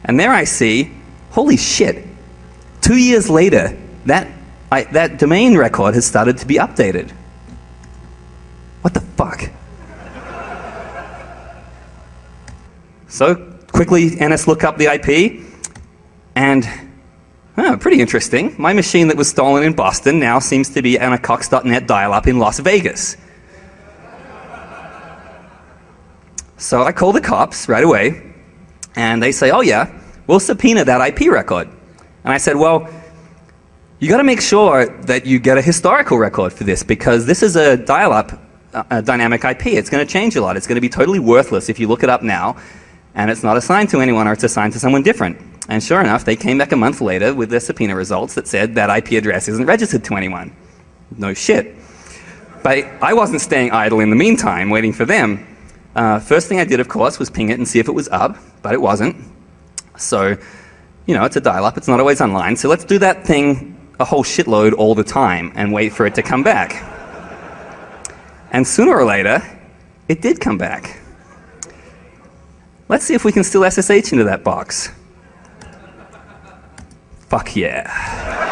And there I see, holy shit, 2 years later, that domain record has started to be updated. What the fuck? So quickly NS look up the IP, and pretty interesting. My machine that was stolen in Boston now seems to be on a Cox.net dial-up in Las Vegas. So I call the cops right away, and they say, oh yeah, we'll subpoena that IP record. And I said, well, you got to make sure that you get a historical record for this, because this is a dial-up dynamic IP. It's going to change a lot. It's going to be totally worthless if you look it up now, and it's not assigned to anyone, or it's assigned to someone different. And sure enough, they came back a month later with their subpoena results that said that IP address isn't registered to anyone. No shit. But I wasn't staying idle in the meantime, waiting for them. First thing I did, of course, was ping it and see if it was up, but it wasn't. So, you know, it's a dial-up, it's not always online, so let's do that thing a whole shitload all the time and wait for it to come back. And sooner or later, it did come back. Let's see if we can still SSH into that box. Fuck yeah.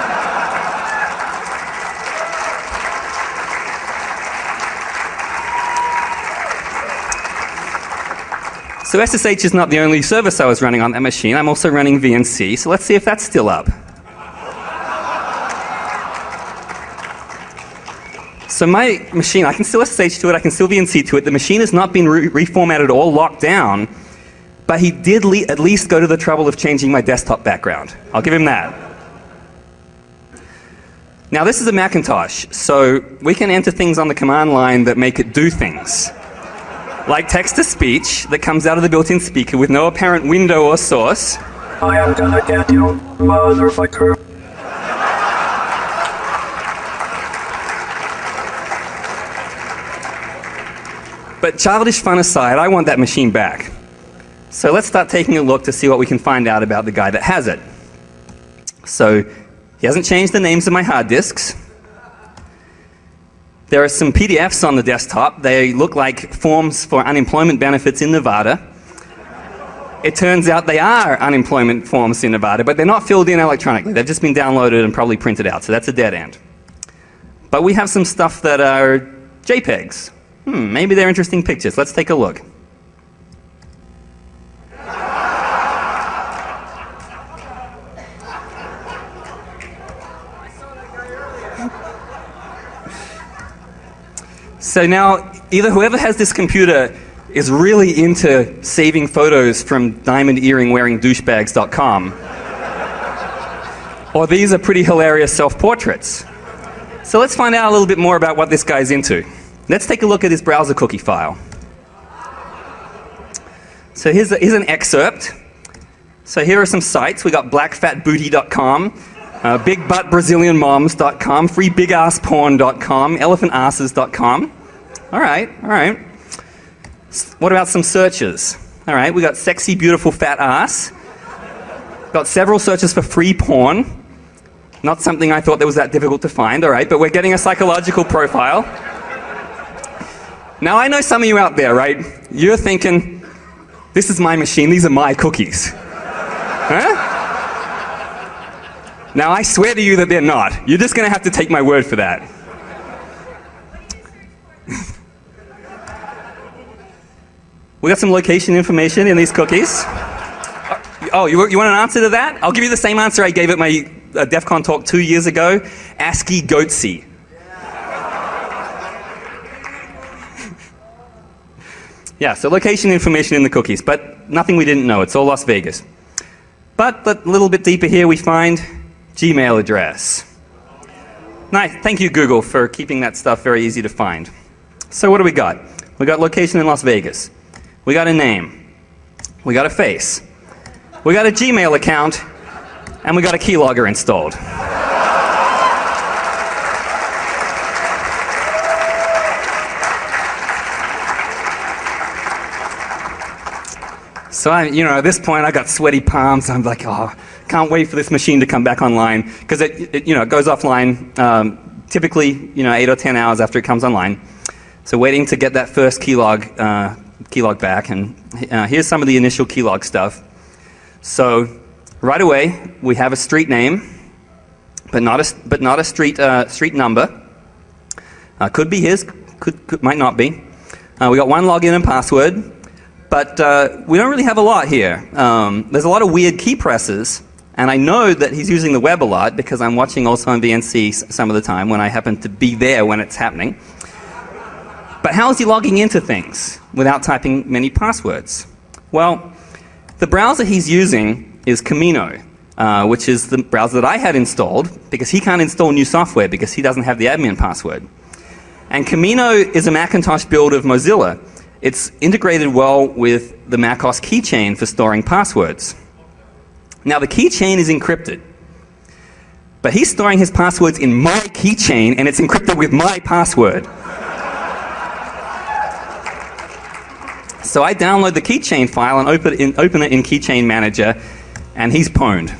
So SSH is not the only service I was running on that machine. I'm also running VNC, so let's see if that's still up. So my machine, I can still SSH to it, I can still VNC to it. The machine has not been reformatted or locked down, but he did at least go to the trouble of changing my desktop background. I'll give him that. Now this is a Macintosh, so we can enter things on the command line that make it do things. Like text-to-speech that comes out of the built-in speaker with no apparent window or source. I am gonna get you, motherfucker. But childish fun aside, I want that machine back. So let's start taking a look to see what we can find out about the guy that has it. So he hasn't changed the names of my hard disks. There are some PDFs on the desktop. They look like forms for unemployment benefits in Nevada. It turns out they are unemployment forms in Nevada, but they're not filled in electronically. They've just been downloaded and probably printed out, so that's a dead end. But we have some stuff that are JPEGs. Maybe they're interesting pictures. Let's take a look. So now, either whoever has this computer is really into saving photos from diamond earring wearing douchebags.com, or these are pretty hilarious self-portraits. So let's find out a little bit more about what this guy's into. Let's take a look at his browser cookie file. So here's an excerpt. So here are some sites. We got blackfatbooty.com, bigbuttbrazilianmoms.com, freebigassporn.com, elephantasses.com. All right. What about some searches? All right, we got sexy, beautiful, fat ass. Got several searches for free porn. Not something I thought that was that difficult to find, all right, but we're getting a psychological profile. Now I know some of you out there, right? You're thinking, this is my machine, these are my cookies. Huh? Now I swear to you that they're not. You're just going to have to take my word for that. We got some location information in these cookies. Oh, you want an answer to that? I'll give you the same answer I gave at my DEF CON talk 2 years ago. ASCII goatsy. Yeah, so location information in the cookies, but nothing we didn't know. It's all Las Vegas. But a little bit deeper here we find Gmail address. Nice. Thank you, Google, for keeping that stuff very easy to find. So what do we got? We got location in Las Vegas. We got a name. We got a face. We got a Gmail account. And we got a keylogger installed. So at this point I got sweaty palms. I'm like, oh, can't wait for this machine to come back online, because it goes offline typically 8 or 10 hours after it comes online. So waiting to get that first keylog back, and here's some of the initial keylog stuff. So right away, we have a street name, but not a street number. Could be his, might not be. We got one login and password, but we don't really have a lot here. There's a lot of weird key presses, and I know that he's using the web a lot because I'm watching also on VNC some of the time when I happen to be there when it's happening. But how is he logging into things without typing many passwords? Well, the browser he's using is Camino, which is the browser that I had installed because he can't install new software because he doesn't have the admin password. And Camino is a Macintosh build of Mozilla. It's integrated well with the macOS keychain for storing passwords. Now the keychain is encrypted, but he's storing his passwords in my keychain and it's encrypted with my password. So I download the keychain file and open it in Keychain Manager, and he's pwned.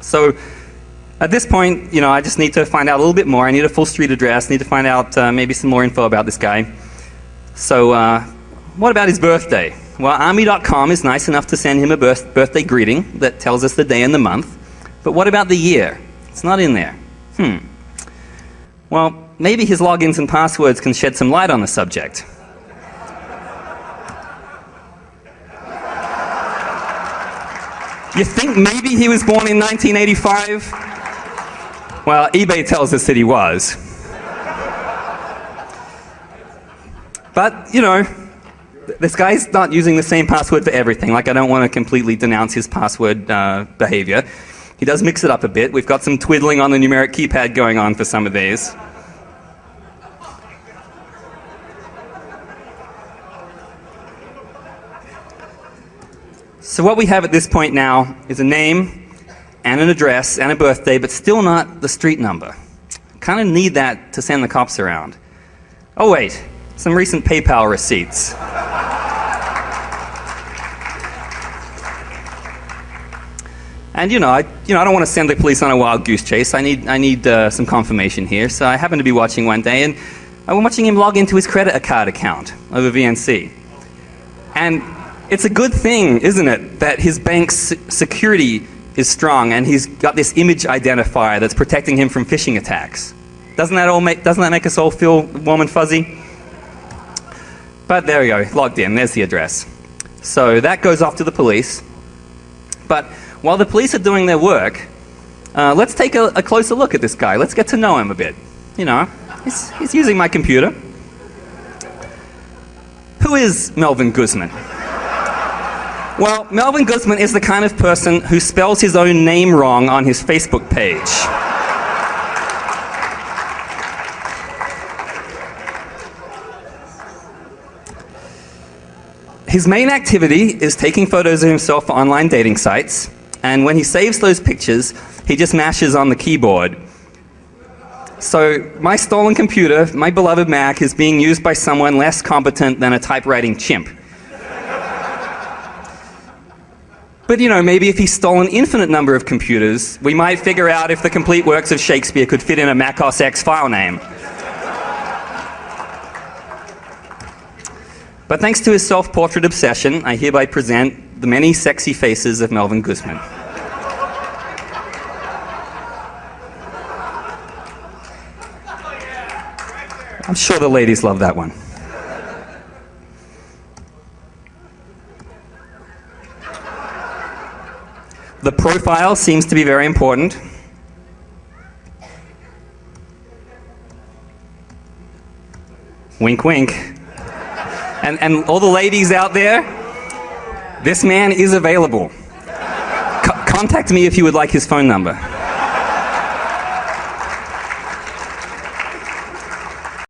So at this point, I just need to find out a little bit more. I need a full street address, need to find out maybe some more info about this guy. So what about his birthday? Well, army.com is nice enough to send him a birthday greeting that tells us the day and the month. But what about the year? It's not in there. Well, maybe his logins and passwords can shed some light on the subject. You think maybe he was born in 1985? Well, eBay tells us that he was. But, this guy's not using the same password for everything. Like, I don't want to completely denounce his password behavior. He does mix it up a bit. We've got some twiddling on the numeric keypad going on for some of these. So what we have at this point now is a name and an address and a birthday, but still not the street number. Kind of need that to send the cops around. Oh wait, some recent PayPal receipts. And I don't want to send the police on a wild goose chase. I need some confirmation here. So I happened to be watching one day, and I'm watching him log into his credit card account over VNC. And it's a good thing, isn't it, that his bank's security is strong and he's got this image identifier that's protecting him from phishing attacks. Doesn't that make us all feel warm and fuzzy? But there we go, logged in, there's the address. So that goes off to the police. But while the police are doing their work, let's take a closer look at this guy. Let's get to know him a bit. He's using my computer. Who is Melvin Guzman? Well, Melvin Guzman is the kind of person who spells his own name wrong on his Facebook page. His main activity is taking photos of himself for online dating sites, and when he saves those pictures, he just mashes on the keyboard. So my stolen computer, my beloved Mac, is being used by someone less competent than a typewriting chimp. But maybe if he stole an infinite number of computers, we might figure out if the complete works of Shakespeare could fit in a Mac OS X file name. But thanks to his self-portrait obsession, I hereby present the many sexy faces of Melvin Guzman. I'm sure the ladies love that one. The profile seems to be very important. Wink, wink. And all the ladies out there, this man is available. Contact me if you would like his phone number.